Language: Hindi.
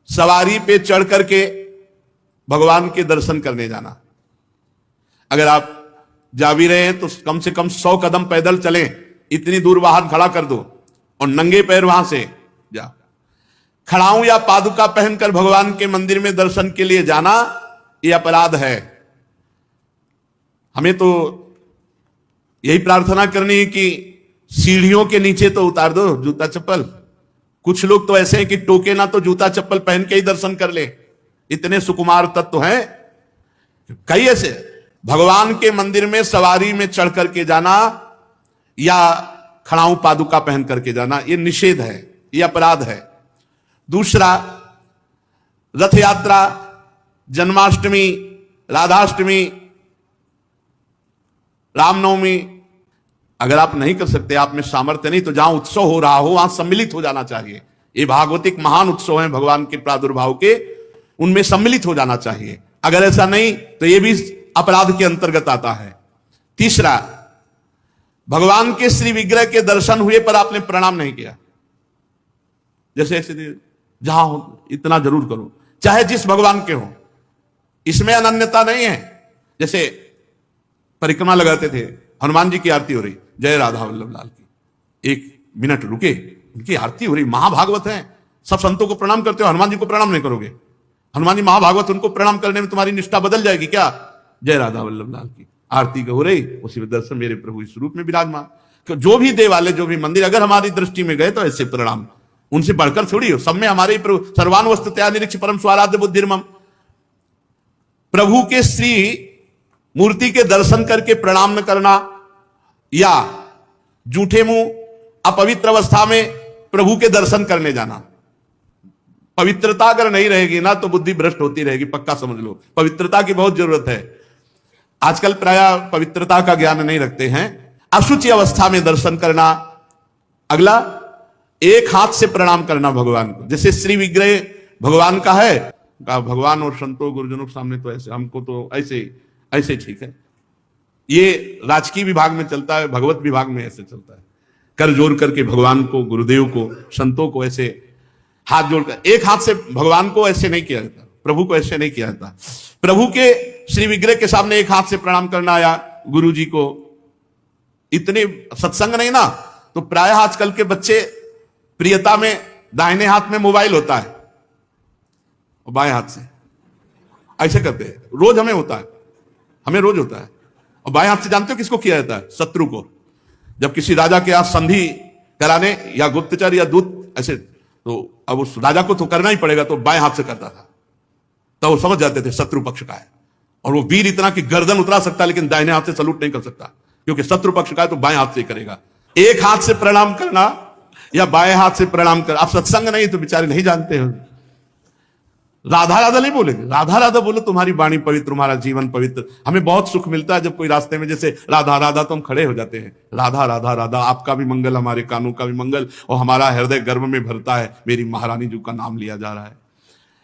सवारी पे चढ़ करके भगवान के दर्शन करने जाना। अगर आप जा भी रहे हैं तो कम से कम 100 कदम पैदल चलें, इतनी दूर वाहन खड़ा कर दो और नंगे पैर वहां से जाओ। खड़ाऊं या पादुका पहनकर भगवान के मंदिर में दर्शन के लिए जाना यह अपराध है। हमें तो यही प्रार्थना करनी है कि सीढ़ियों के नीचे तो उतार दो जूता चप्पल। कुछ लोग तो ऐसे हैं कि टोके ना तो जूता चप्पल पहन के ही दर्शन कर ले, इतने सुकुमार तत्व हैं। कई ऐसे भगवान के मंदिर में सवारी में चढ़ करके जाना या खड़ाऊं पादुका पहन करके जाना यह निषेध है, यह अपराध है। दूसरा, रथ यात्रा, जन्माष्टमी, राधाष्टमी, रामनवमी अगर आप नहीं कर सकते, आप में सामर्थ्य नहीं, तो जहां उत्सव हो रहा हो वहां सम्मिलित हो जाना चाहिए। ये भागवतिक महान उत्सव हैं भगवान के प्रादुर्भाव के, उनमें सम्मिलित हो जाना चाहिए। अगर ऐसा नहीं तो यह भी अपराध के अंतर्गत आता है। तीसरा, भगवान के श्री विग्रह के दर्शन हुए पर आपने प्रणाम नहीं किया। जैसे ऐसे जहां हो इतना जरूर करो, चाहे जिस भगवान के हो, इसमें अनन्यता नहीं है। जैसे परिक्रमा लगाते थे, हनुमान जी की आरती हो रही, जय राधा वल्लभ लाल की, 1 मिनट रुके, उनकी आरती हो रही, महाभागवत है, सब संतों को प्रणाम करते हो, हनुमान जी को प्रणाम नहीं करोगे? हनुमान जी महाभागवत, उनको प्रणाम करने में तुम्हारी निष्ठा बदल जाएगी क्या? जय राधा वल्लभ लाल की आरती हो रही, उसी में दर्शन, मेरे प्रभु इस रूप में विराजमान। जो भी देवालय, जो भी मंदिर, अगर हमारी दृष्टि में गए तो ऐसे प्रणाम, उनसे बढ़कर थोड़ी हो। सब में हमारे ही प्रभु, सर्वान वस्तुतया निरीक्ष परम स्वाराध्य बुद्धिर्मम। प्रभु के श्री मूर्ति के दर्शन करके प्रणाम न करना या जूठे मुंह अपवित्र अवस्था में प्रभु के दर्शन करने जाना। पवित्रता अगर नहीं रहेगी ना तो बुद्धि भ्रष्ट होती रहेगी, पक्का समझ लो। पवित्रता की बहुत जरूरत है। आजकल प्रायः पवित्रता का ज्ञान नहीं रखते हैं। अशुचि अवस्था में दर्शन करना। अगला, एक हाथ से प्रणाम करना भगवान को। जैसे श्री विग्रह भगवान का है, भगवान और संतों गुरुजनों के सामने तो ऐसे, हमको तो ऐसे ऐसे ठीक है। ये राजकीय विभाग में चलता है, भगवत विभाग में ऐसे चलता है। कर जोड़ करके भगवान को, गुरुदेव को, संतों को ऐसे हाथ जोड़कर, एक हाथ से भगवान को ऐसे नहीं किया जाता, प्रभु को ऐसे नहीं किया जाता। प्रभु के श्री विग्रह के सामने एक हाथ से प्रणाम करना या गुरु जी को, इतने सत्संग नहीं ना, तो प्राय आजकल के बच्चे प्रियता में दाहिने हाथ में मोबाइल होता है और बाएं हाथ से ऐसे करते हैं। रोज हमें होता है, हमें रोज होता है। और बाएं हाथ से जानते हो किसको किया जाता है? शत्रु को। जब किसी राजा के हाथ संधि कराने या गुप्तचर या दूत ऐसे, तो अब उस राजा को तो करना ही पड़ेगा, तो बाएं हाथ से करता था। तो वो समझ जाते थे शत्रु पक्ष का है, और वो वीर इतना कि गर्दन उतरा सकता है लेकिन दाहिने हाथ से सलूट नहीं कर सकता, क्योंकि शत्रु पक्ष का है तो बाएं हाथ से करेगा। एक हाथ से प्रणाम करना या बाएं हाथ से प्रणाम कर, आप सत्संग नहीं तो बेचारे नहीं जानते हो। राधा राधा नहीं बोलेंगे, राधा राधा बोलो, तुम्हारी वाणी पवित्र, तुम्हारा जीवन पवित्र। हमें बहुत सुख मिलता है जब कोई रास्ते में जैसे राधा राधा तो हम खड़े हो जाते हैं। राधा राधा राधा, आपका भी मंगल, हमारे कानों का भी मंगल, और हमारा हृदय गर्व में भरता है, मेरी महारानी जी का नाम लिया जा रहा है।